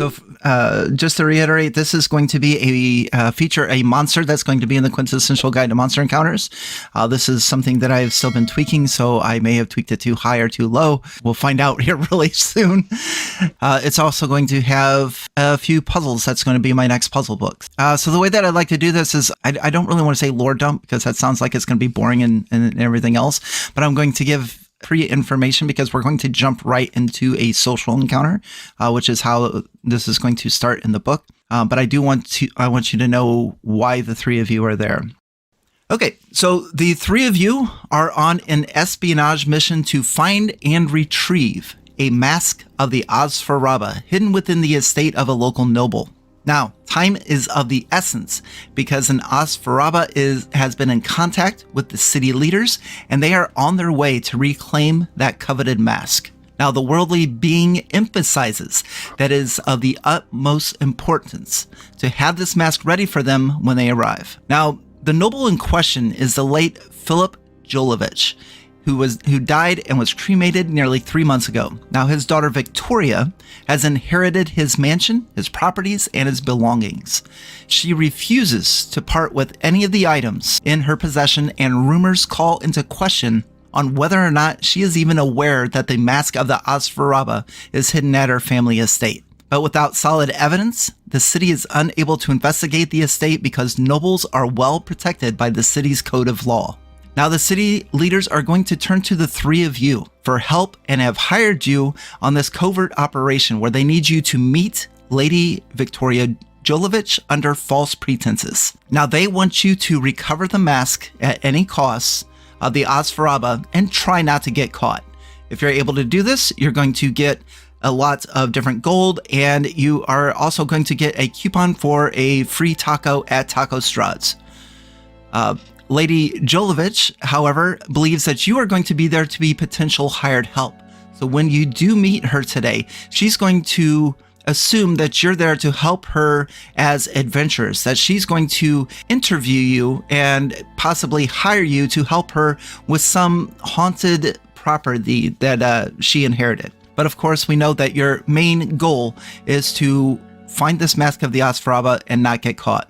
So just to reiterate, this is going to be feature a monster that's going to be in the Quintessential Guide to Monster Encounters. This is something that I've still been tweaking, so I may have tweaked it too high or too low. We'll find out here really soon. It's also going to have a few puzzles. That's going to be my next puzzle book. So the way that I'd like to do this is, I don't really want to say lore dump, because that sounds like it's going to be boring and everything else, but I'm going to give pre-information because we're going to jump right into a social encounter, which is how this is going to start in the book. But I want you to know why the three of you are there. Okay, so the three of you are on an espionage mission to find and retrieve a mask of the Asfaraba hidden within the estate of a local noble. Now, time is of the essence because an Asfaraba has been in contact with the city leaders, and they are on their way to reclaim that coveted mask. Now, the worldly being emphasizes that it is of the utmost importance to have this mask ready for them when they arrive. Now, the noble in question is the late Philip Jolovich, who died and was cremated nearly 3 months ago. Now, his daughter Victoria has inherited his mansion, his properties, and his belongings. She refuses to part with any of the items in her possession, and rumors call into question on whether or not she is even aware that the mask of the Asfaraba is hidden at her family estate. But without solid evidence, the city is unable to investigate the estate because nobles are well protected by the city's code of law. Now, the city leaders are going to turn to the three of you for help and have hired you on this covert operation where they need you to meet Lady Victoria Jolovich under false pretenses. Now, they want you to recover the mask at any cost of the Asfaraba and try not to get caught. If you're able to do this, you're going to get a lot of different gold, and you are also going to get a coupon for a free taco at Taco Strads. Lady Jolovich, however, believes that you are going to be there to be potential hired help. So when you do meet her today, she's going to assume that you're there to help her as adventurers, that she's going to interview you and possibly hire you to help her with some haunted property that she inherited. But of course, we know that your main goal is to find this mask of the Asfaraba and not get caught.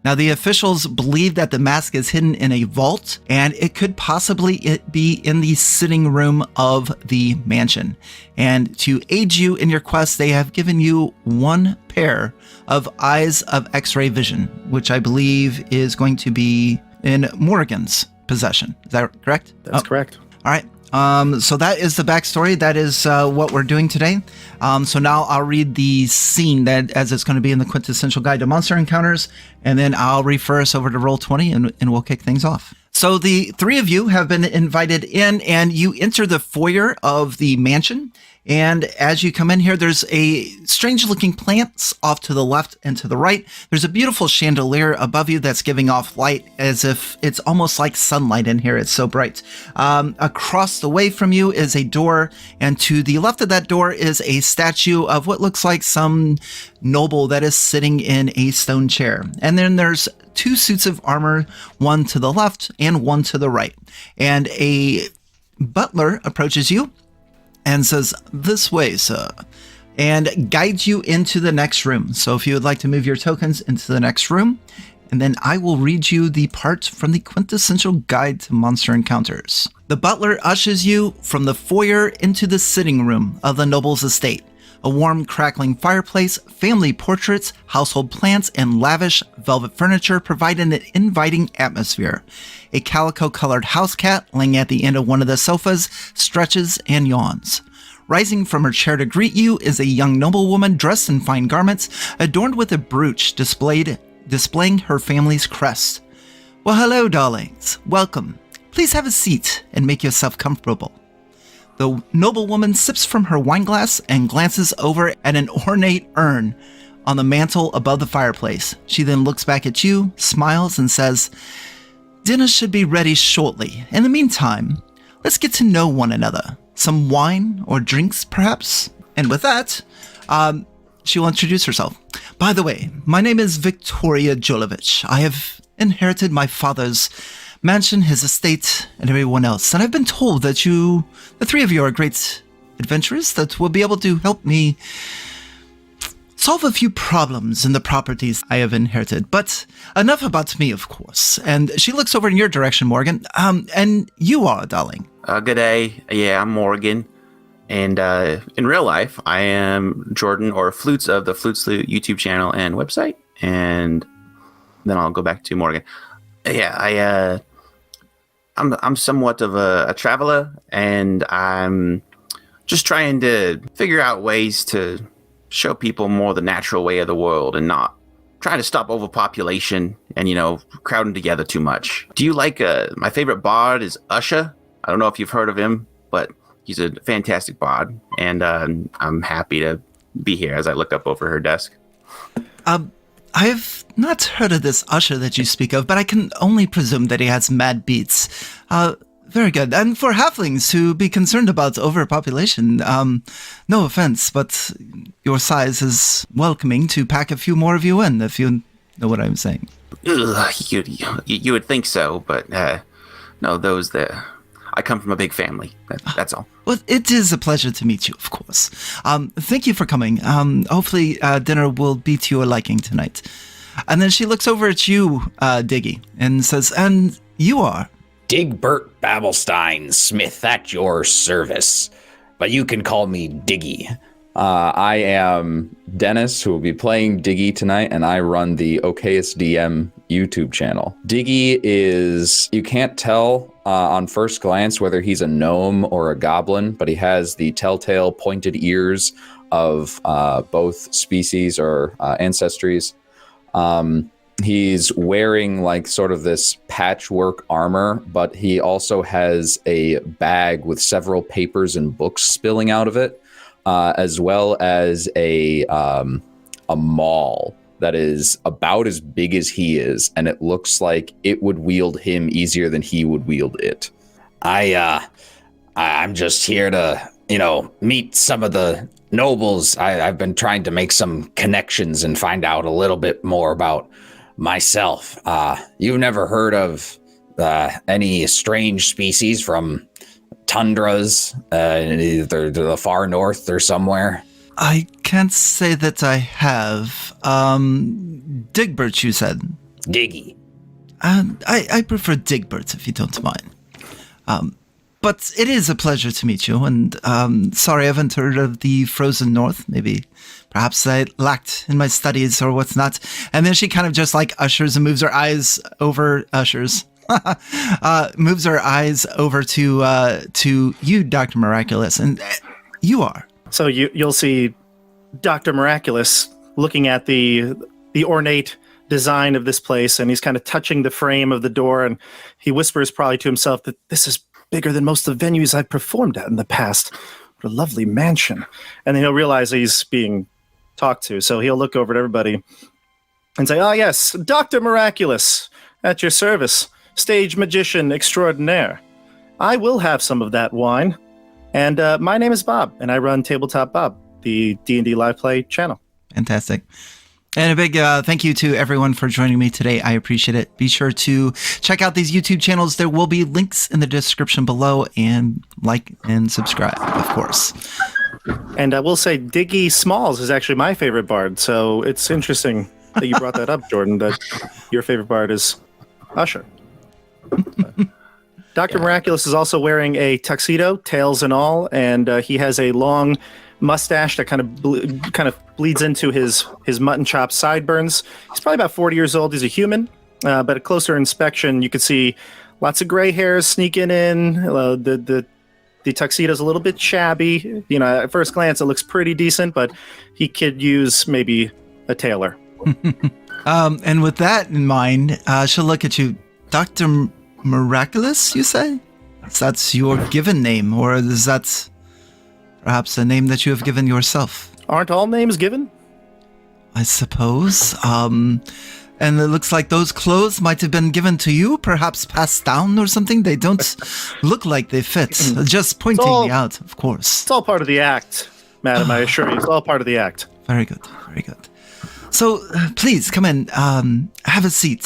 Now, the officials believe that the mask is hidden in a vault, and it could possibly be in the sitting room of the mansion. And to aid you in your quest, they have given you one pair of eyes of X-ray vision, which I believe is going to be in Morrigan's possession. Is that correct? That's correct. All right. So that is the backstory. That is what we're doing today. So now I'll read the scene that as it's going to be in the Quintessential Guide to Monster Encounters, and then I'll refer us over to Roll20 and we'll kick things off. So the three of you have been invited in, and you enter the foyer of the mansion. And as you come in here, there's a strange looking plants off to the left and to the right. There's a beautiful chandelier above you that's giving off light as if it's almost like sunlight in here. It's so bright. Across the way from you is a door, and to the left of that door is a statue of what looks like some noble that is sitting in a stone chair. And then there's two suits of armor, one to the left and one to the right. And a butler approaches you and says, "This way, sir," and guides you into the next room. So if you would like to move your tokens into the next room, and then I will read you the part from the Quintessential Guide to Monster Encounters. The butler ushers you from the foyer into the sitting room of the noble's estate. A warm, crackling fireplace, family portraits, household plants, and lavish velvet furniture provide an inviting atmosphere. A calico-colored house cat laying at the end of one of the sofas stretches and yawns. Rising from her chair to greet you is a young noblewoman dressed in fine garments, adorned with a brooch displaying her family's crest. "Well, hello, darlings. Welcome. Please have a seat and make yourself comfortable." The noblewoman sips from her wineglass and glances over at an ornate urn on the mantle above the fireplace. She then looks back at you, smiles, and says, "Dinner should be ready shortly. In the meantime, let's get to know one another. Some wine or drinks, perhaps?" And with that, she will introduce herself. "By the way, my name is Victoria Jolovich. I have inherited my father's mansion, his estate, and everyone else. And I've been told that the three of you are great adventurers that will be able to help me solve a few problems in the properties I have inherited. But enough about me, of course. And she looks over in your direction, Morgan. And you are, darling. Good day. Yeah, I'm Morrigan. And in real life, I am Jordan, or Flutes of the Flutes Lute YouTube channel and website. And then I'll go back to Morgan. Yeah, I'm somewhat of a traveler, and I'm just trying to figure out ways to show people more the natural way of the world and not trying to stop overpopulation and, crowding together too much. Do you like, my favorite bard is Usher. I don't know if you've heard of him, but he's a fantastic bard, and I'm happy to be here as I look up over her desk. I've not heard of this Usher that you speak of, but I can only presume that he has mad beats. Very good. And for halflings to be concerned about overpopulation, no offense, but your size is welcoming to pack a few more of you in, if you know what I'm saying. You would think so, but no, those there. I come from a big family. That's all. Well, it is a pleasure to meet you, of course. Thank you for coming. Hopefully dinner will be to your liking tonight. And then she looks over at you, Diggy, and says, and you are? Digbert Babelstein Smith at your service. But you can call me Diggy. I am Dennis, who will be playing Diggy tonight, and I run the Okayest DM YouTube channel. Diggy is, you can't tell on first glance whether he's a gnome or a goblin, but he has the telltale pointed ears of both species or ancestries. He's wearing like sort of this patchwork armor, but he also has a bag with several papers and books spilling out of it, as well as a maul that is about as big as he is, and it looks like it would wield him easier than he would wield it. I'm just here to, meet some of the nobles. I've been trying to make some connections and find out a little bit more about myself. You've never heard of any strange species from tundras, either to the far north or somewhere? I can't say that I have. Digbert, you said? Diggy. I prefer Digbert, if you don't mind. But it is a pleasure to meet you, and sorry I haven't heard of the Frozen North. Maybe, perhaps I lacked in my studies or what's not. And then she kind of just like ushers and moves her eyes over, moves her eyes over to you, Dr. Miraculous, and you are. So you'll see Dr. Miraculous looking at the ornate design of this place, and he's kind of touching the frame of the door, and he whispers probably to himself that this is bigger than most of the venues I've performed at in the past. What a lovely mansion. And then he'll realize he's being talked to, so he'll look over at everybody and say, "Ah, yes, Dr. Miraculous, at your service, stage magician extraordinaire. I will have some of that wine. And my name is Bob, and I run Tabletop Bob, the D&D live play channel." Fantastic. And a big thank you to everyone for joining me today. I appreciate it. Be sure to check out these YouTube channels. There will be links in the description below, and like and subscribe, of course. And I will say Diggy Smalls is actually my favorite bard, so it's interesting that you brought that up, Jordan, that your favorite bard is Usher. Dr. Miraculous is also wearing a tuxedo, tails and all, and he has a long mustache that kind of bleeds into his mutton chop sideburns. He's probably about 40 years old. He's a human, but at closer inspection, you could see lots of gray hairs sneaking in. The tuxedo's a little bit shabby. At first glance, it looks pretty decent, but he could use maybe a tailor. And with that in mind, she'll look at you, Dr. Miraculous, you say? That's your given name, or is that perhaps a name that you have given yourself? Aren't all names given? I suppose. And it looks like those clothes might have been given to you, perhaps passed down or something. They don't look like they fit. Just pointing me out, of course. It's all part of the act, madam, I assure you. It's all part of the act. Very good, very good. So please come in, have a seat.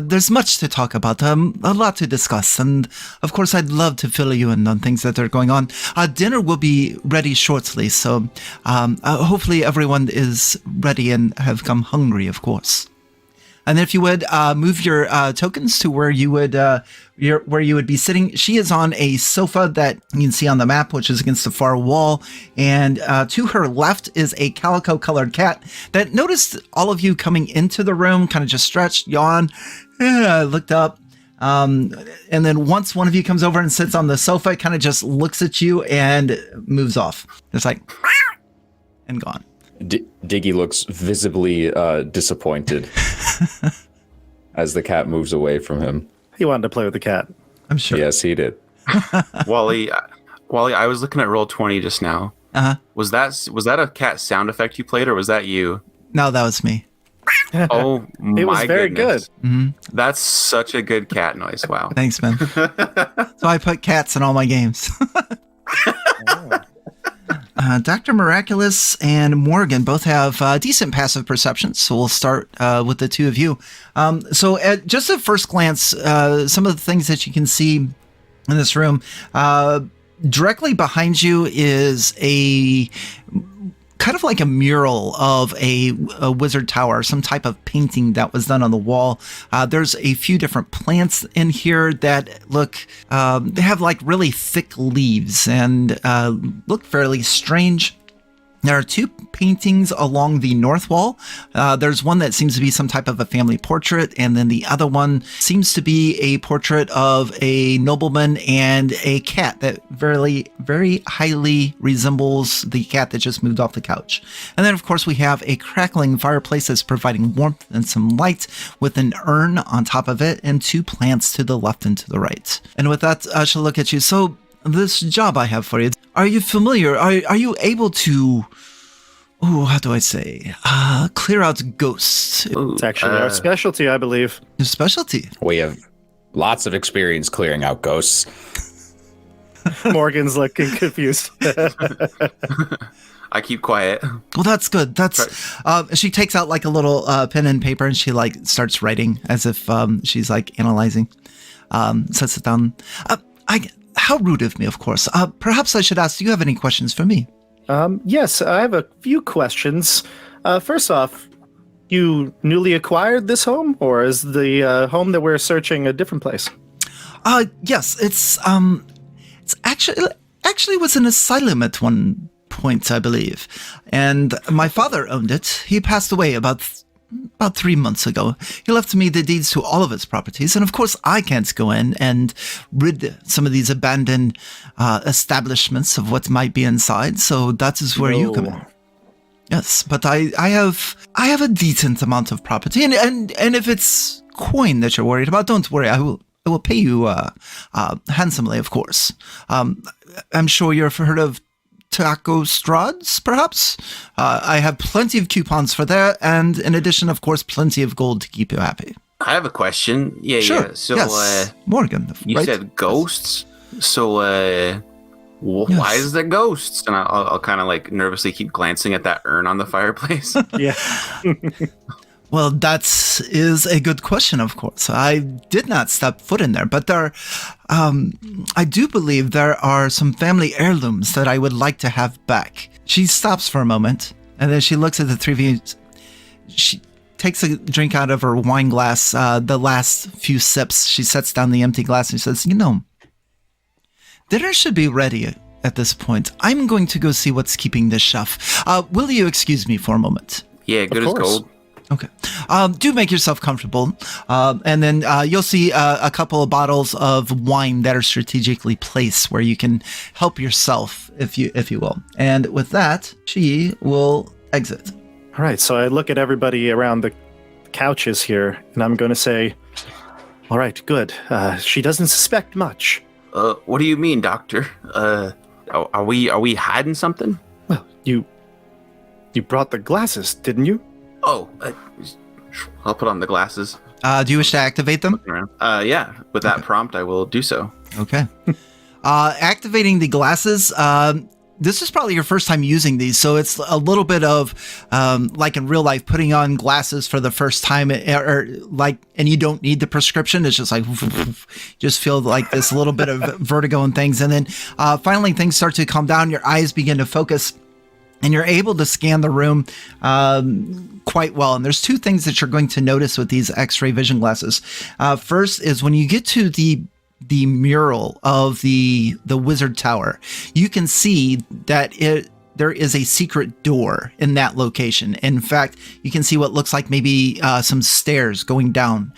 There's much to talk about, a lot to discuss, and of course I'd love to fill you in on things that are going on. Dinner will be ready shortly, so hopefully everyone is ready and have come hungry, of course. And if you would move your tokens to where you would be sitting. She is on a sofa that you can see on the map, which is against the far wall. And to her left is a calico-colored cat that noticed all of you coming into the room, kind of just stretched, yawned, looked up. And then once one of you comes over and sits on the sofa, it kind of just looks at you and moves off. It's like, and gone. Diggy looks visibly disappointed as the cat moves away from him. He wanted to play with the cat. I'm sure. Yes, he did. Wally, I was looking at Roll20 just now. Uh-huh. Was that a cat sound effect you played, or was that you? No, that was me. Oh my It was very goodness. good. Mm-hmm. That's such a good cat noise. Wow. Thanks, man. So I put cats in all my games. Dr. Miraculous and Morrigan both have decent passive perceptions, so we'll start with the two of you. So at just at first glance, some of the things that you can see in this room, directly behind you is a kind of like a mural of a wizard tower, some type of painting that was done on the wall. There's a few different plants in here that look, they have like really thick leaves and look fairly strange. There are two paintings along the north wall. There's one that seems to be some type of a family portrait, and then the other one seems to be a portrait of a nobleman and a cat that very, very highly resembles the cat that just moved off the couch. And then, of course, we have a crackling fireplace that's providing warmth and some light with an urn on top of it and two plants to the left and to the right. And with that, I shall look at you. So, this job I have for you, are you familiar? Are you able to, how do I say, clear out ghosts? Ooh, It's actually our specialty, I believe. Your specialty? We have lots of experience clearing out ghosts. Morgan's looking confused. I keep quiet. Well, that's good. That's she takes out like a little pen and paper and she like starts writing as if she's like analyzing. Sets it down. How rude of me, of course. Perhaps I should ask, do you have any questions for me? Yes, I have a few questions. First off, you newly acquired this home, or is the home that we're searching a different place? Yes, it's actually was an asylum at one point, I believe. And my father owned it. He passed away about 3 months ago. He left me the deeds to all of his properties, and of course I can't go in and rid some of these abandoned establishments of what might be inside, so that is where you come in. Yes, but I have a decent amount of property, and if it's coin that you're worried about, don't worry, I will pay you handsomely, of course. I'm sure you've heard of taco strads, perhaps? I have plenty of coupons for that, and in addition, of course, plenty of gold to keep you happy. I have a question. Yeah, Sure. yeah. So, yes. Morgan, you right? said ghosts. So, why is there ghosts? And I'll kind of like nervously keep glancing at that urn on the fireplace. Yeah. Well, that is a good question, of course. I did not step foot in there, but I do believe there are some family heirlooms that I would like to have back. She stops for a moment, and then she looks at the three of you. She takes a drink out of her wine glass, the last few sips. She sets down the empty glass and says, dinner should be ready at this point. I'm going to go see what's keeping this chef. Will you excuse me for a moment? Yeah, good as gold. Okay. Do make yourself comfortable. And then you'll see a couple of bottles of wine that are strategically placed where you can help yourself, if you will. And with that, she will exit. All right, so I look at everybody around the couches here, and I'm going to say, all right, good. She doesn't suspect much. What do you mean, Doctor? Are we hiding something? Well, you brought the glasses, didn't you? Oh, I'll put on the glasses. Do you wish to activate them? Yeah. With that prompt, I will do so. Okay. Activating the glasses, this is probably your first time using these, so it's a little bit of like in real life, putting on glasses for the first time, or like, and you don't need the prescription. It's just like just feel like this little bit of vertigo and things, and then finally things start to calm down. Your eyes begin to focus. And you're able to scan the room quite well. And there's two things that you're going to notice with these X-ray vision glasses. First is when you get to the mural of the wizard tower, you can see that there is a secret door in that location. In fact, you can see what looks like maybe some stairs going down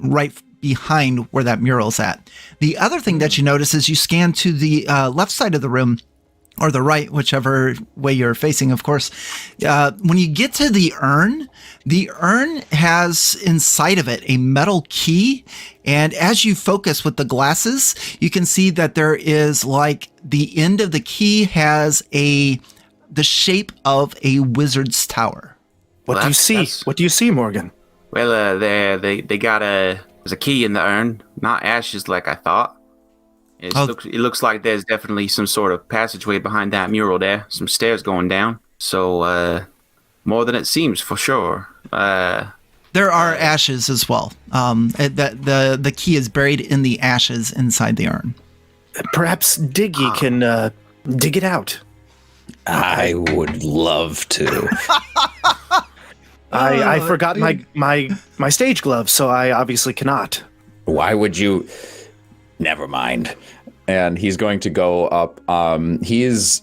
right behind where that mural's at. The other thing that you notice is you scan to the left side of the room, or the right, whichever way you're facing, of course. When you get to the urn has inside of it a metal key. And as you focus with the glasses, you can see that there is like the end of the key has the shape of a wizard's tower. What do you see? What do you see, Morgan? Well, they got there's a key in the urn, not ashes like I thought. It looks like there's definitely some sort of passageway behind that mural there. Some stairs going down. So, more than it seems, for sure. There are ashes as well. The key is buried in the ashes inside the urn. Perhaps Diggy can dig it out. I would love to. I forgot my stage gloves, so I obviously cannot. Why would you? Never mind. And he's going to go up. He is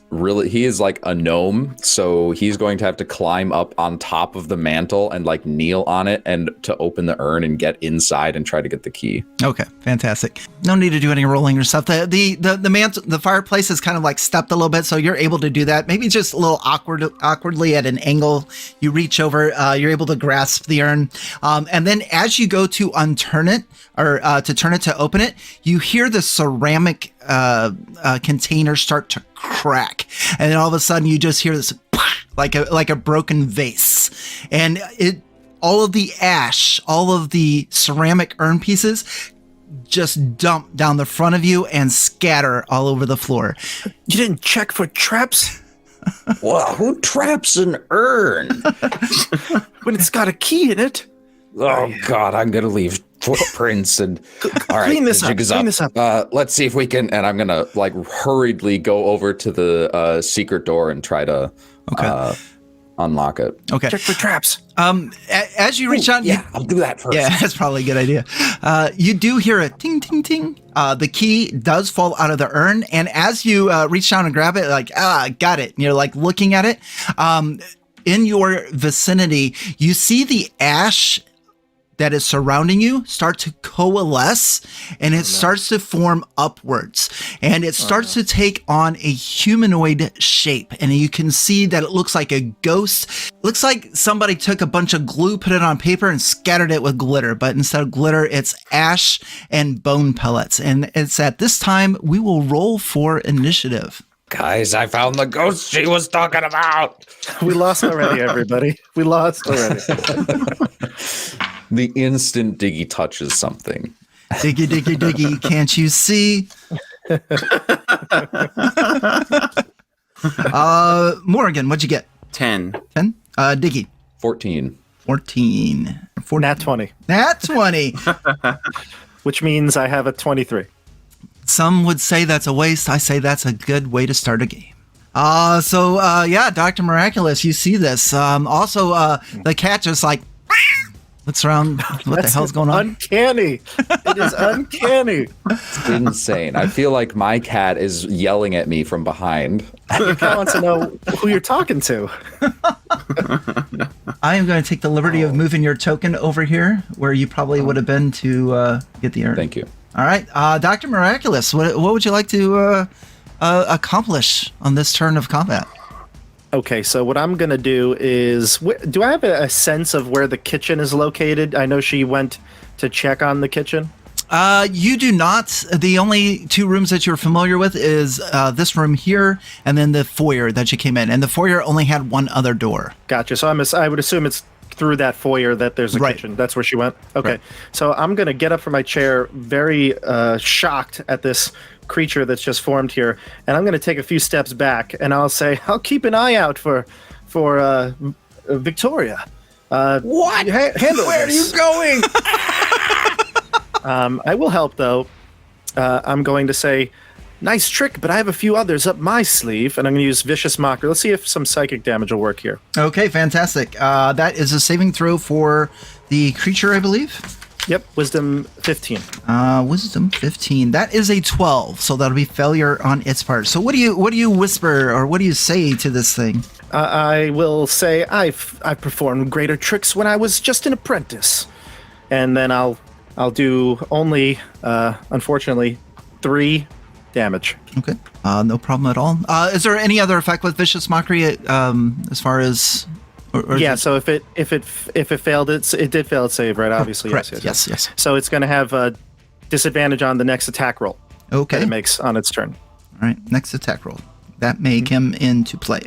like a gnome, so he's going to have to climb up on top of the mantle and like kneel on it and to open the urn and get inside and try to get the key. Okay, fantastic. No need to do any rolling or stuff. The fireplace is kind of like stepped a little bit, so you're able to do that. Maybe just a little awkwardly at an angle. You reach over, you're able to grasp the urn, and then as you go to unturn it or to turn it to open it, you hear the ceramic container start to crack, and then all of a sudden you just hear this like a broken vase, and all of the ash, all of the ceramic urn pieces just dump down the front of you and scatter all over the floor. You didn't check for traps? Well, who traps an urn? When it's got a key in it. Oh God, I'm gonna leave footprints and all right. Clean this up. Let's see if we can. And I'm gonna like hurriedly go over to the secret door and try to unlock it. Okay. Check for traps. As you reach out, I'll do that first. Yeah, that's probably a good idea. You do hear a ting ting ting. The key does fall out of the urn, and as you reach down and grab it, like got it. And you're like looking at it. In your vicinity, you see the ash that is surrounding you start to coalesce, and it starts to form upwards, and it starts to take on a humanoid shape, and you can see that it looks like a ghost. Looks like somebody took a bunch of glue, put it on paper, and scattered it with glitter, but instead of glitter, it's ash and bone pellets. And it's at this time we will roll for initiative. Guys, I found the ghost she was talking about. We lost already, everybody. We lost already. The instant Diggy touches something. Diggy, diggy, diggy, can't you see? Morrigan, what'd you get? 10. 10? Diggy. 14. 14. Nat 20. Nat 20. Which means I have a 23. Some would say that's a waste. I say that's a good way to start a game. Dr. Miraculous, you see this. The cat just like looks around. What the hell's going on? Uncanny. It is uncanny. It's insane. I feel like my cat is yelling at me from behind. Your cat wants to know who you're talking to. I am going to take the liberty of moving your token over here where you probably would have been to get the urn. Thank you. All right. Dr. Miraculous, what would you like to accomplish on this turn of combat? Okay, so what I'm going to do is... do I have a sense of where the kitchen is located? I know she went to check on the kitchen. You do not. The only two rooms that you're familiar with is this room here and then the foyer that you came in. And the foyer only had one other door. Gotcha. So I would assume it's through that foyer that there's a kitchen. That's where she went? Okay. Right. So I'm going to get up from my chair very shocked at this creature that's just formed here, and I'm going to take a few steps back, and I'll say, I'll keep an eye out for Victoria. What? Handle Where this. are you going? I will help, though. I'm going to say, nice trick, but I have a few others up my sleeve, and I'm going to use Vicious Mockery. Let's see if some psychic damage will work here. Okay, fantastic. That is a saving throw for the creature, I believe. Yep, Wisdom 15. Wisdom 15. That is a 12, so that'll be failure on its part. So what do you whisper or what do you say to this thing? I will say I performed greater tricks when I was just an apprentice, and then I'll do only, unfortunately, 3 damage. Okay, no problem at all. Is there any other effect with Vicious Mockery as far as? Or Yeah. So if it failed, it did fail its save, right? Obviously, correct. yes. So it's going to have a disadvantage on the next attack roll. Okay. That it makes on its turn. All right, next attack roll. That may come into play.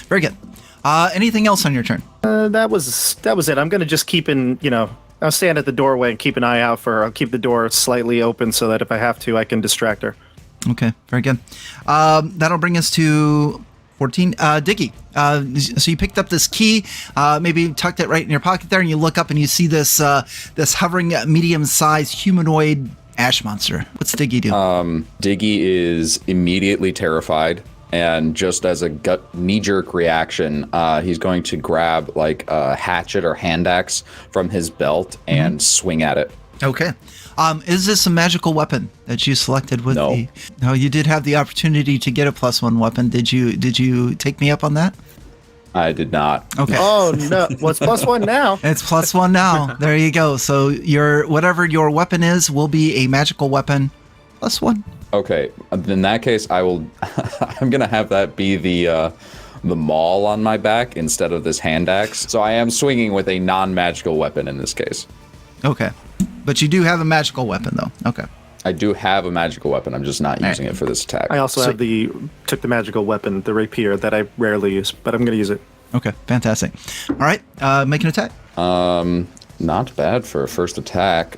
Very good. Anything else on your turn? That was it. I'm going to just keep I'll stand at the doorway and keep an eye out for her. I'll keep the door slightly open so that if I have to, I can distract her. Okay, very good. That'll bring us to 14. Diggy, so you picked up this key, maybe tucked it right in your pocket there, and you look up and you see this hovering medium-sized humanoid ash monster. What's Diggy do? Diggy is immediately terrified, and just as a knee-jerk reaction, he's going to grab like a hatchet or hand axe from his belt and swing at it. Okay. Is this a magical weapon that you selected with No. No, you did have the opportunity to get a +1 weapon. Did you take me up on that? I did not. Okay. Oh no! What's +1 now? It's +1 now. There you go. So whatever your weapon is will be a magical weapon +1. Okay, in that case, I'm gonna have that be the maul on my back instead of this hand axe. So I am swinging with a non-magical weapon in this case. Okay. But you do have a magical weapon, though. Okay. I do have a magical weapon. I'm just not using it for this attack. I also took the magical weapon, the rapier, that I rarely use, but I'm going to use it. Okay. Fantastic. All right. Make an attack. Not bad for a first attack.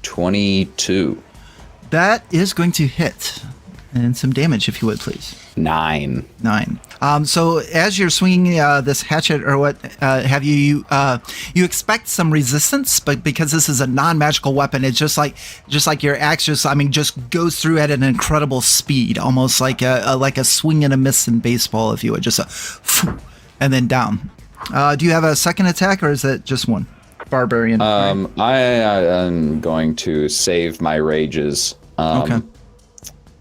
22. That is going to hit. And some damage, if you would, please. 9. 9. So as you're swinging this hatchet or what have you you expect some resistance, but because this is a non-magical weapon, it's just like your axe just goes through at an incredible speed, almost like a swing and a miss in baseball, if you would, and then down. Do you have a second attack, or is it just one? Barbarian. I am going to save my rages. Okay.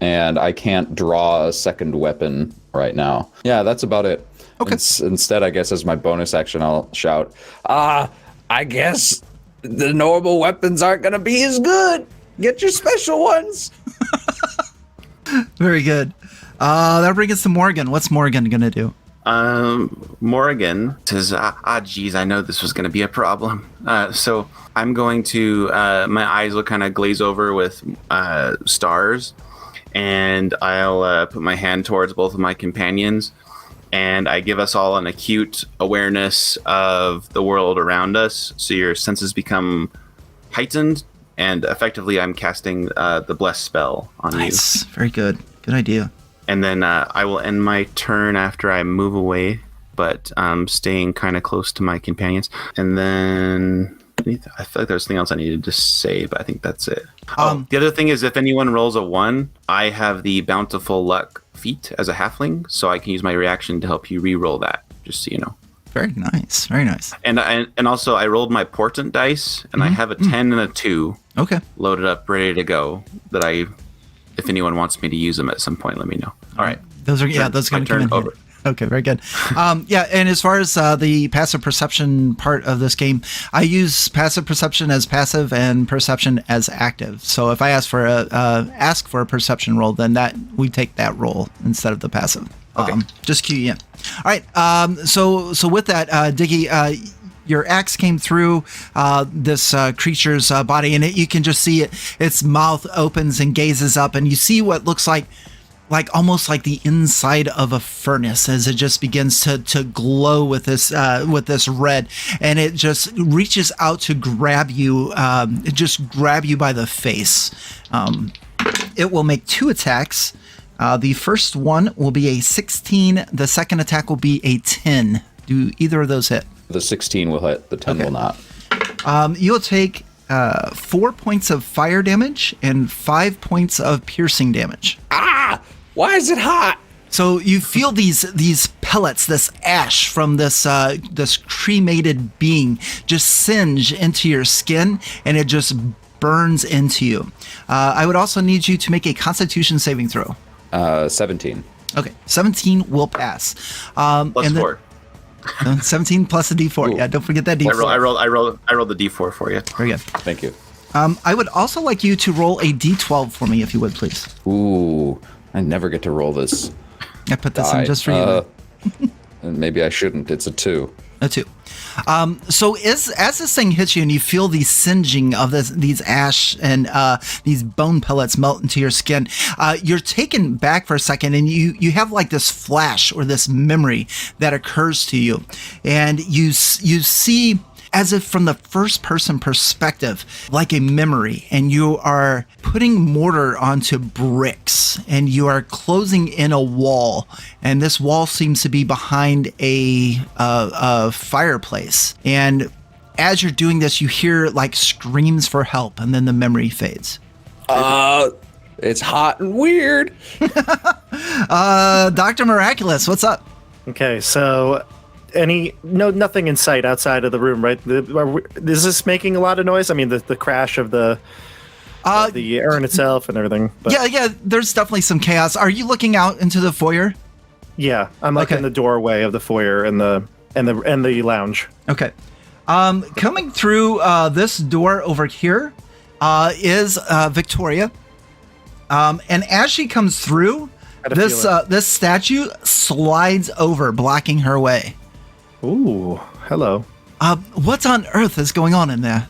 And I can't draw a second weapon right now. Yeah, that's about it. Okay. Instead, I guess as my bonus action, I'll shout, I guess the normal weapons aren't going to be as good. Get your special ones. Very good. That'll bring us to Morrigan. What's Morrigan going to do? Morrigan says, geez, I know this was going to be a problem. So I'm going to, my eyes will kind of glaze over with stars. And I'll put my hand towards both of my companions, and I give us all an acute awareness of the world around us. So your senses become heightened, and effectively I'm casting the Bless spell on you. Nice. Very good. Good idea. And then I will end my turn after I move away, but staying kind of close to my companions. And then I feel like there's something else I needed to say, but I think that's it. The other thing is, if anyone rolls a 1, I have the Bountiful Luck feat as a halfling, so I can use my reaction to help you re-roll that, just so you know. Very nice. Very nice. And also, I rolled my Portent dice, and I have a 10 and a 2 loaded up, ready to go, if anyone wants me to use them at some point, let me know. All right. Those are going to come in over. Okay, very good. And as far as the passive perception part of this game, I use passive perception as passive and perception as active. So if I ask for a perception roll, then we take that roll instead of the passive. Okay. Just cue you in. All right. So with that, Diggy, your axe came through this creature's body, and you can just see its mouth opens and gazes up, and you see what looks like almost like the inside of a furnace as it just begins to glow with this red, and it just reaches out to grab you, by the face. it will make 2 attacks. The first one will be a 16. The second attack will be a 10. Do either of those hit? The 16 will hit. The 10 will not. You'll take 4 points of fire damage and 5 points of piercing damage. Ah! Why is it hot? So you feel these pellets, this ash from this cremated being just singe into your skin, and it just burns into you. I would also need you to make a Constitution saving throw. 17. Okay, 17 will pass. Plus 4. 17 plus a D4. Ooh. Yeah, don't forget that D4. I rolled the D4 for you. Very good. Thank you. I would also like you to roll a D12 for me, if you would, please. Ooh, I never get to roll this. I put this in just for you. And maybe I shouldn't. It's a 2. A 2. So as this thing hits you and you feel the singeing of these ash and these bone pellets melt into your skin, you're taken back for a second, and you have like this flash or this memory that occurs to you, and you see, as if from the first person perspective, like a memory, and you are putting mortar onto bricks, and you are closing in a wall, and this wall seems to be behind a fireplace. And as you're doing this, you hear like screams for help, and then the memory fades. It's hot and weird. Dr. Miraculous, what's up? Okay, so nothing in sight outside of the room, right? Is this making a lot of noise? I mean, the crash of the urn itself and everything. But Yeah, there's definitely some chaos. Are you looking out into the foyer? yeah, I'm like in the doorway of the foyer and the lounge. Okay. Coming through this door over here is Victoria. And as she comes through, this statue slides over, blocking her way. Ooh, hello. What on earth is going on in there?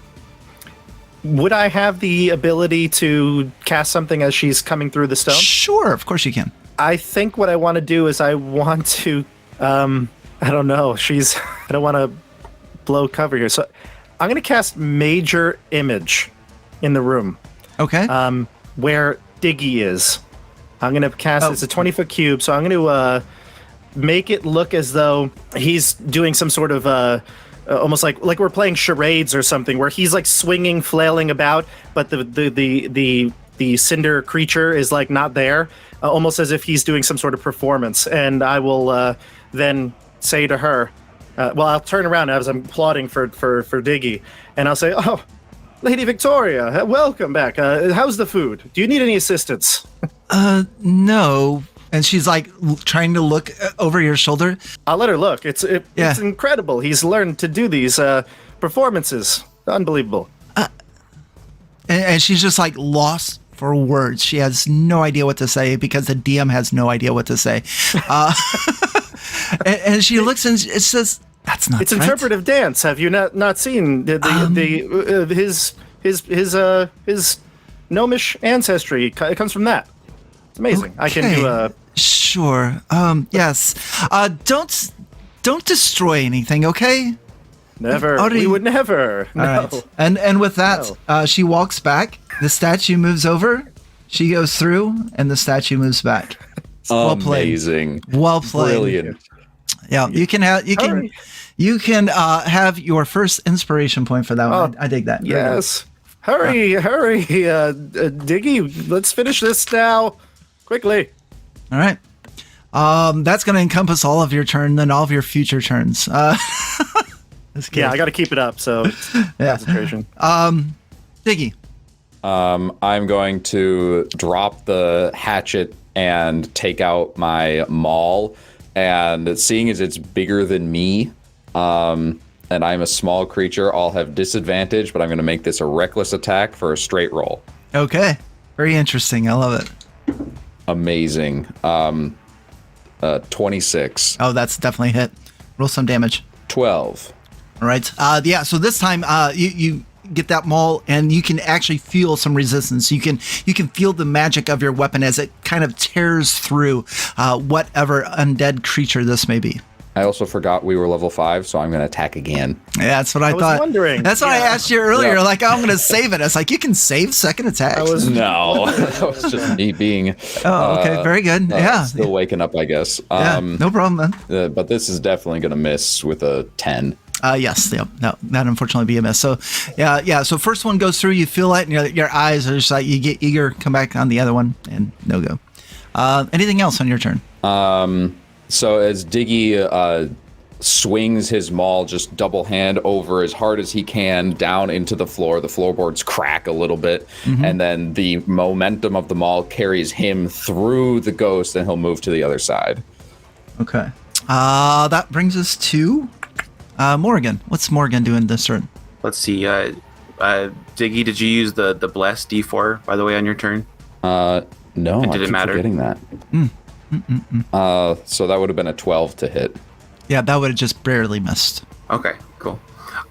Would I have the ability to cast something as she's coming through the stone? Sure, of course you can. I think what I want to do is I want to, I don't know. I don't want to blow cover here. So I'm going to cast Major Image in the room. Okay. Where Diggy is. I'm going to cast, it's a 20-foot cube, so I'm going to make it look as though he's doing some sort of almost like we're playing charades or something, where he's like swinging, flailing about, but the cinder creature is like not there, almost as if he's doing some sort of performance. And I will then say to her, I'll turn around as I'm applauding for Diggy, and I'll say, "Oh, Lady Victoria, welcome back. How's the food? Do you need any assistance?" No. And she's like trying to look over your shoulder. I'll let her look. It's incredible. He's learned to do these performances. Unbelievable. And she's just like lost for words. She has no idea what to say because the DM has no idea what to say. And she looks and it says, "That's not. It's right. interpretive dance. Have you not seen his gnomish ancestry? It comes from that. It's amazing. Okay. I can do a." Sure. Yes. Don't destroy anything, okay? Never. We would never. No. All right. And with that, she walks back. The statue moves over. She goes through, and the statue moves back. Well played. Amazing. Well played. Brilliant. Yeah, you can have your first inspiration point for that one. I dig that. Yes. Hurry, Diggy. Let's finish this now, quickly. All right. That's going to encompass all of your turn and all of your future turns. Yeah, I got to keep it up. So concentration. Diggy. I'm going to drop the hatchet and take out my maul. And seeing as it's bigger than me, and I'm a small creature, I'll have disadvantage, but I'm going to make this a reckless attack for a straight roll. Okay. Very interesting. I love it. Amazing. 26. Oh, that's definitely a hit. Roll some damage. 12. All right. So this time you get that maul and you can actually feel some resistance. You can feel the magic of your weapon as it kind of tears through whatever undead creature this may be. I also forgot we were level 5, so I'm going to attack again. Yeah, that's what I was thought. wondering. That's what I asked you earlier. Yeah. Like, I'm going to save it. It's like, you can save second attack. No, that was just me being. Oh, okay. Very good. Yeah. Still waking up, I guess. Yeah, no problem, man. But this is definitely going to miss with a 10. Yes. Yep. No, that unfortunately be a miss. So, yeah. So first one goes through, you feel it, and your eyes are just like, you get eager, come back on the other one, and no go. Anything else on your turn? So as Diggy swings his maul just double hand over as hard as he can down into the floor, the floorboards crack a little bit, and then the momentum of the maul carries him through the ghost, and he'll move to the other side. Okay. That brings us to Morrigan. What's Morrigan doing this turn? Let's see. Diggy, did you use the bless D4 by the way on your turn? No, And I did it keep matter? forgetting that. So that would have been a 12 to hit. Yeah, that would have just barely missed. Okay, cool.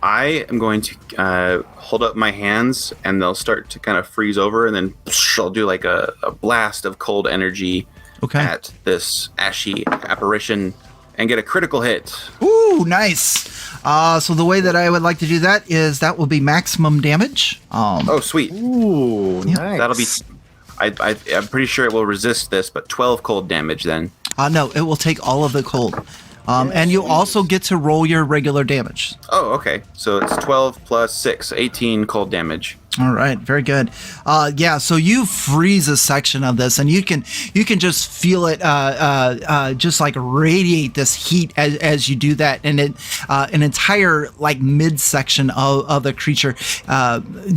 I am going to hold up my hands, and they'll start to kind of freeze over, and then I'll do like a blast of cold energy at this ashy apparition and get a critical hit. Ooh, nice. So the way that I would like to do that is that will be maximum damage. Oh, sweet. Ooh, nice. That'll be... I'm pretty sure it will resist this, but 12 cold damage then. No, it will take all of the cold. And you also get to roll your regular damage. Oh, okay. So it's 12 plus 6, 18 cold damage. All right, very good. So you freeze a section of this, and you can just feel it, just like radiate this heat as you do that, and an entire like midsection of the creature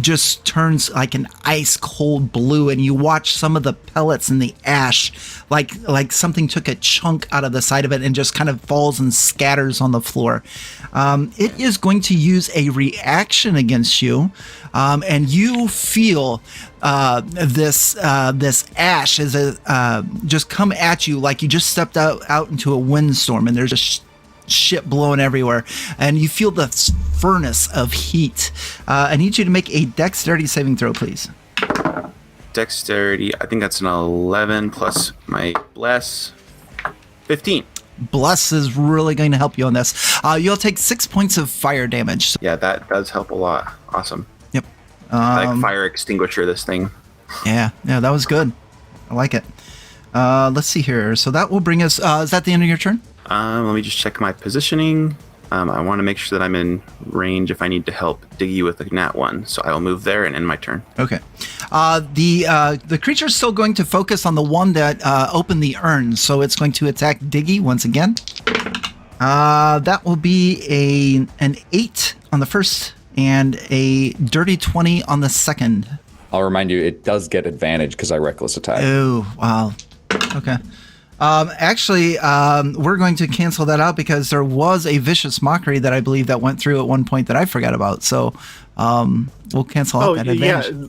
just turns like an ice cold blue, and you watch some of the pellets in the ash, like something took a chunk out of the side of it and just kind of falls and scatters on the floor. It is going to use a reaction against you. And you feel this ash as just come at you like you just stepped out into a windstorm, and there's just shit blowing everywhere, and you feel the furnace of heat. I need you to make a dexterity saving throw, please. Dexterity, I think that's an 11 plus my bless, 15. Bless is really going to help you on this. You'll take 6 points of fire damage. Yeah, that does help a lot. Awesome. Yep. Like fire extinguisher this thing. Yeah, that was good. I like it. Let's see here. So that will bring us... is that the end of your turn? Let me just check my positioning. I want to make sure that I'm in range if I need to help Diggy with a nat 1. So I'll move there and end my turn. Okay. The creature's still going to focus on the one that opened the urn. So it's going to attack Diggy once again. That will be an 8 on the first and a dirty 20 on the second. I'll remind you, it does get advantage because I reckless attack. Oh, wow. Okay. Actually, we're going to cancel that out because there was a vicious mockery that I believe that went through at one point that I forgot about. So we'll cancel out that advantage. Yeah.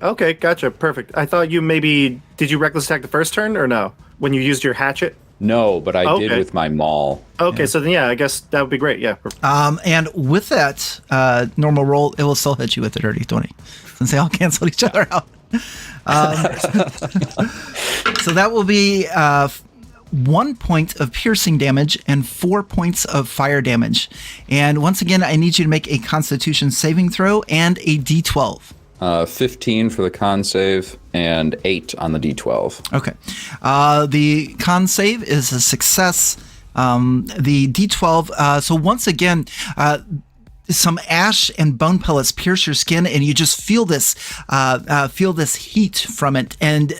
Okay, gotcha. Perfect. I thought you did you reckless attack the first turn or no? When you used your hatchet? No, but I did with my maul. Okay, so then I guess that would be great. Yeah. And with that normal roll, it will still hit you with the dirty 20 since they all cancel each other out. So that will be 1 point of piercing damage and 4 points of fire damage. And once again, I need you to make a Constitution saving throw and a D12. 15 for the con save and 8 on the D12. Okay. The con save is a success. The D12. So once again, some ash and bone pellets pierce your skin, and you just feel this heat from it. And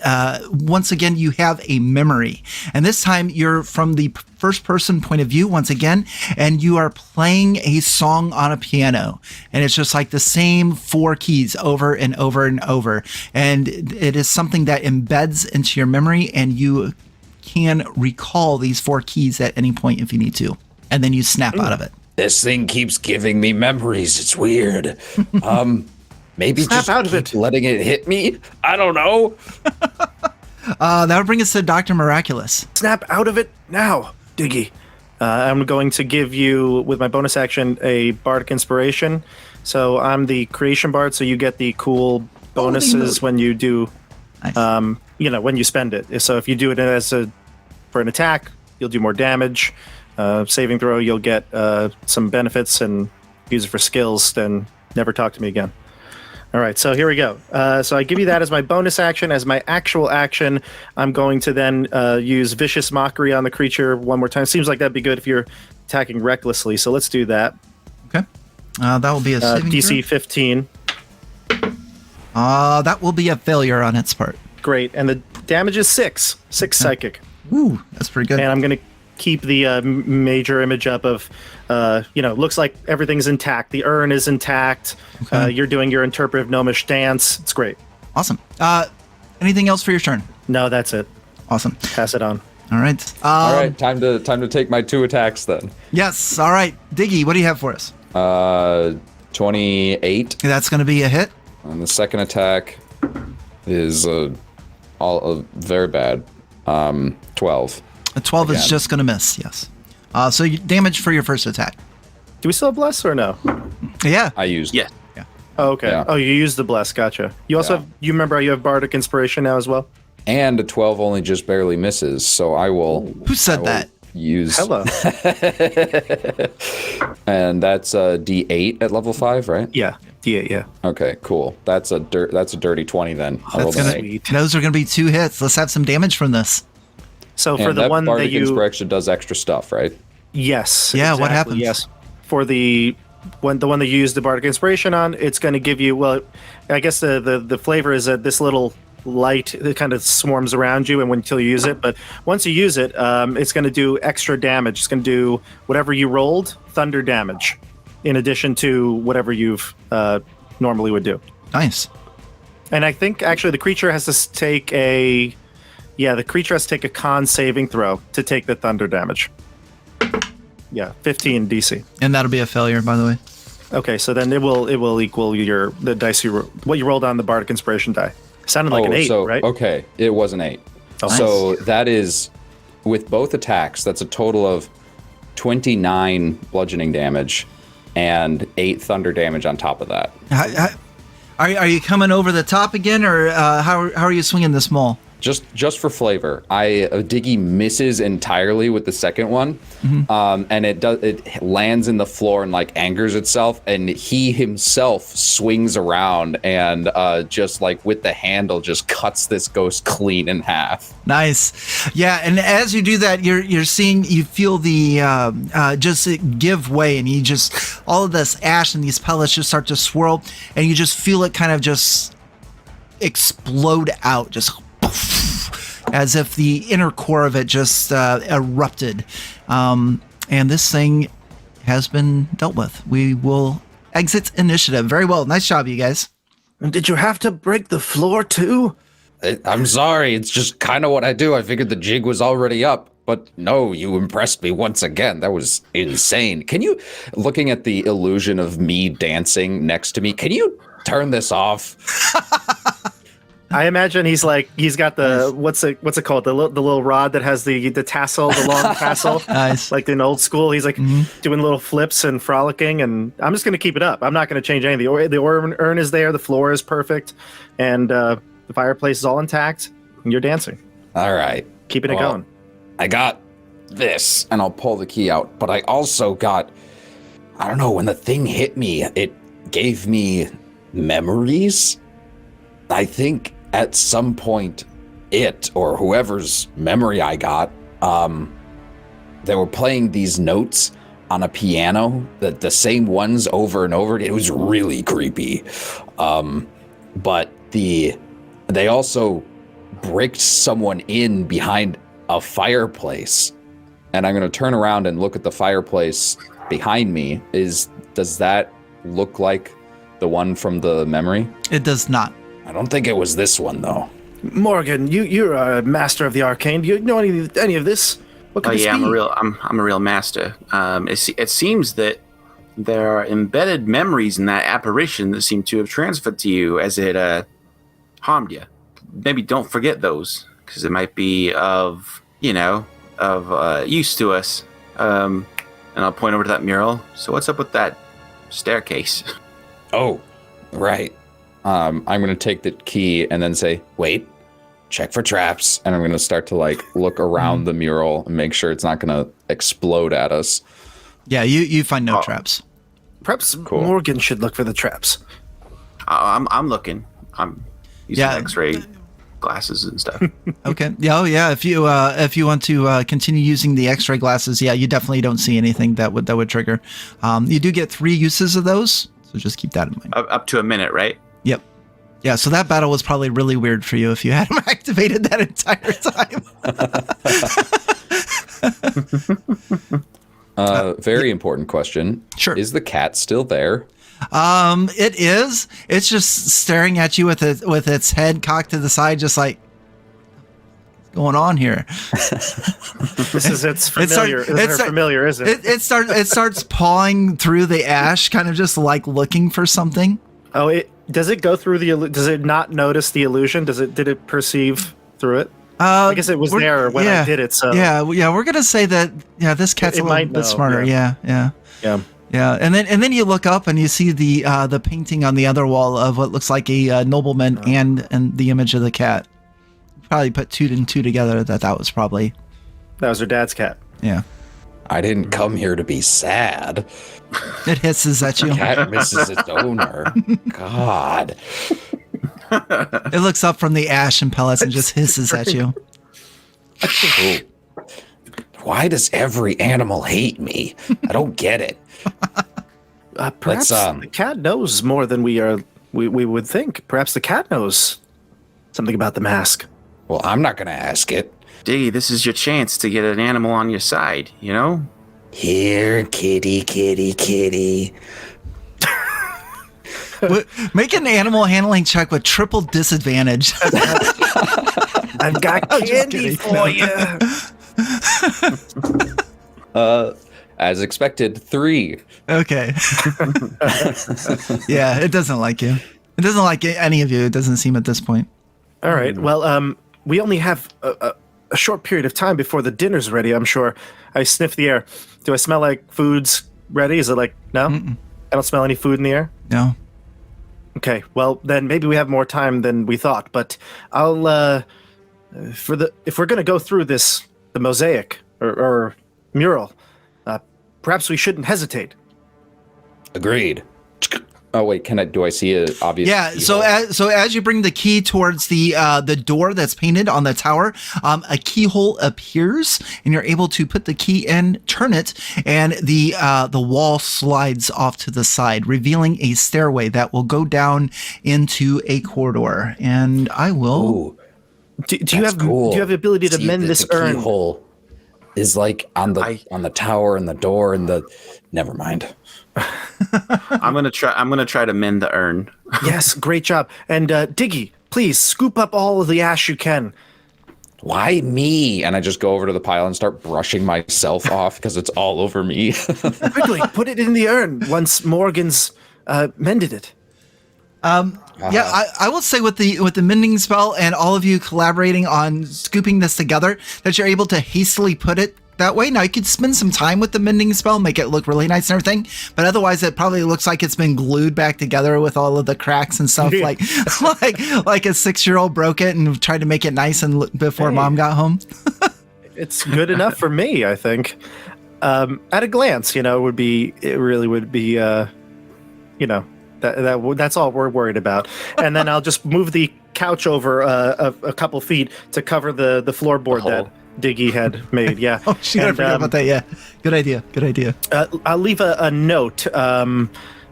once again, you have a memory. And this time, you're from the first-person point of view once again, and you are playing a song on a piano. And it's just like the same 4 keys over and over and over. And it is something that embeds into your memory, and you can recall these 4 keys at any point if you need to. And then you snap out of it. This thing keeps giving me memories. It's weird. Maybe Snap just out of it. letting it hit me? I don't know. That would bring us to Dr. Miraculous. Snap out of it now, Diggy. I'm going to give you, with my bonus action, a bardic inspiration. So I'm the creation bard, so you get the cool bonuses when you do, Nice. when you spend it. So if you do it for an attack, you'll do more damage. saving throw, you'll get some benefits and use it for skills, then never talk to me again. All right, so here we go. So I give you that as my bonus action. As my actual action, I'm going to then use Vicious Mockery on the creature one more time. Seems like that'd be good if you're attacking recklessly, so let's do that. Okay. That will be a saving DC throw. 15. That will be a failure on its part. Great, and the damage is 6 psychic. Ooh, that's pretty good. And I'm going to keep the major image up of, looks like everything's intact. The urn is intact. Okay. You're doing your interpretive gnomish dance. It's great. Awesome. Anything else for your turn? No, that's it. Awesome. Pass it on. All right. All right, time to take my 2 attacks then. Yes. All right. Diggy, what do you have for us? 28. That's going to be a hit. And the second attack is very bad. 12. A 12 is Again. just going to miss. Yes. So you damage for your first attack. Do we still have bless or no? Yeah. I used. Yeah. Oh, okay. Yeah. Oh, you used the bless. Gotcha. You also Yeah. have, you remember you have bardic inspiration now as well? And a 12 only just barely misses, so I will. Who said that? Use. Hello. And that's a D8 at level 5, right? Yeah. D8, yeah. Okay, cool. That's a dirty 20 then. I rolled That's an gonna, 8. Sweet. those are going to be 2 hits. Let's have some damage from this. So for And the that one that bardic you... inspiration does extra stuff, right? Yes. Yeah, what happens? Yes. For the one that you use the bardic inspiration on, it's going to give you, well, I guess the flavor is that this little light that kind of swarms around you and until you use it, but once you use it, it's going to do extra damage. It's going to do whatever you rolled, thunder damage, in addition to whatever you've normally would do. Nice. And I think actually the creature has to take a con saving throw to take the thunder damage. Yeah, 15 DC. And that'll be a failure, by the way. Okay, so then it will equal the dice what you rolled on the bardic inspiration die. Sounded like an 8, right? Okay, it was an 8. Oh, So that is, with both attacks, that's a total of 29 bludgeoning damage and 8 thunder damage on top of that. Are you coming over the top again, or how are you swinging this maul? Just for flavor, Diggy misses entirely with the second one, and it lands in the floor and like angers itself, and he himself swings around and just like with the handle just cuts this ghost clean in half. Nice. Yeah, and as you do that, you feel the just give way, and you just, all of this ash and these pellets just start to swirl, and you just feel it kind of just explode out, just as if the inner core of it just erupted. And this thing has been dealt with. We will exit initiative. Very well. Nice job, you guys. Did you have to break the floor too? I'm sorry, it's just kind of what I do. I figured the jig was already up. But no, you impressed me once again. That was insane. Can you, looking at the illusion of me dancing next to me, can you turn this off? I imagine he's got the what's it called, the little rod that has the tassel, the long tassel. Nice. Like in old school, he's like doing little flips and frolicking, and I'm just gonna keep it up. I'm not gonna change anything. The urn is there, the floor is perfect, and the fireplace is all intact, and you're dancing. All right. Keeping it going. I got this, and I'll pull the key out, but I also got, I don't know, when the thing hit me, it gave me memories. I think at some point, it, or whoever's memory I got, they were playing these notes on a piano, the same ones over and over. It was really creepy. But they also bricked someone in behind a fireplace, and I'm going to turn around and look at the fireplace behind me. Does that look like the one from the memory? It does not. I don't think it was this one though. Morgan, you're a master of the arcane. Do you know any of this? What could this be? I'm a real master. It seems that there are embedded memories in that apparition that seem to have transferred to you as it harmed you. Maybe don't forget those, because it might be of use to us. And I'll point over to that mural. So what's up with that staircase? Oh, right. I'm going to take the key and then say, wait, check for traps. And I'm going to start to like look around the mural and make sure it's not going to explode at us. Yeah, you find no traps. Perhaps Cool. Morgan should look for the traps. I'm looking. I'm using Yeah. X-ray glasses and stuff. Okay. Yeah. Oh, yeah. If you want to continue using the X-ray glasses, yeah, you definitely don't see anything that would trigger. You do get 3 uses of those, so just keep that in mind. Up to a minute, right? Yep. Yeah. So that battle was probably really weird for you if you had them activated that entire time. Very important question. Sure. Is the cat still there? It is. It's just staring at you with its head cocked to the side, just like, what's going on here? It's familiar. It's familiar, isn't it? It starts pawing through the ash, kind of just like looking for something. Oh, does it go through does it not notice the illusion? Did it perceive through it? I guess it was there when I did it. So yeah, we're gonna say that. Yeah, this cat's a little bit smarter. Yeah. Yeah, and then you look up and you see the painting on the other wall of what looks like a nobleman and the image of the cat. Probably put 2 and 2 together that was probably. That was her dad's cat. Yeah. I didn't come here to be sad. It hisses at you. Cat misses its owner. God. It looks up from the ash and pellets and just hisses at you. Oh. Why does every animal hate me? I don't get it. Perhaps the cat knows more than we would think. Perhaps the cat knows something about the mask. Well, I'm not going to ask it. Diggy, this is your chance to get an animal on your side, you know? Here, kitty, kitty, kitty. Make an animal handling check with triple disadvantage. I've got candy for you. As expected, 3. Okay. Yeah, it doesn't like you. It doesn't like any of you. It doesn't seem at this point. All right. Well, we only have a short period of time before the dinner's ready, I'm sure. I sniff the air. Do I smell like food's ready? Is it like, no? I don't smell any food in the air? No. Okay. Well, then maybe we have more time than we thought, but I'll, if we're going to go through the mosaic or mural, perhaps we shouldn't hesitate. Agreed. Oh wait, do I see it? Obvious. Yeah. So as you bring the key towards the door that's painted on the tower, a keyhole appears, and you're able to put the key in, turn it, and the wall slides off to the side, revealing a stairway that will go down into a corridor. And I will. Ooh, do you have the ability to mend this urn? Keyhole is like on the tower and the door and the. Never mind. I'm gonna try to mend the urn. Yes, great job. And Diggy, please scoop up all of the ash you can. Why me? And I just go over to the pile and start brushing myself off because it's all over me. Quickly, put it in the urn once Morgan's mended it. Yeah, I will say with the mending spell and all of you collaborating on scooping this together, that you're able to hastily put it that way. Now you could spend some time with the mending spell, make it look really nice and everything, but otherwise it probably looks like it's been glued back together with all of the cracks and stuff, like a 6-year-old broke it and tried to make it nice and before Mom got home. It's good enough for me, I think. At a glance, it really would be, that's all we're worried about. And then I'll just move the couch over a couple feet to cover the floorboard that Diggy had made. Yeah. Oh, shit, I forgot about that. Yeah. Good idea. I'll leave a note.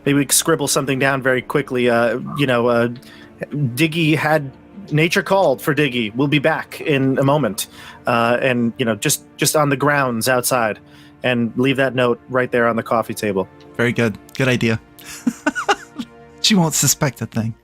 Maybe we can scribble something down very quickly. Diggy had nature called for Diggy. We'll be back in a moment. And just on the grounds outside, and leave that note right there on the coffee table. Very good. Good idea. She won't suspect a thing.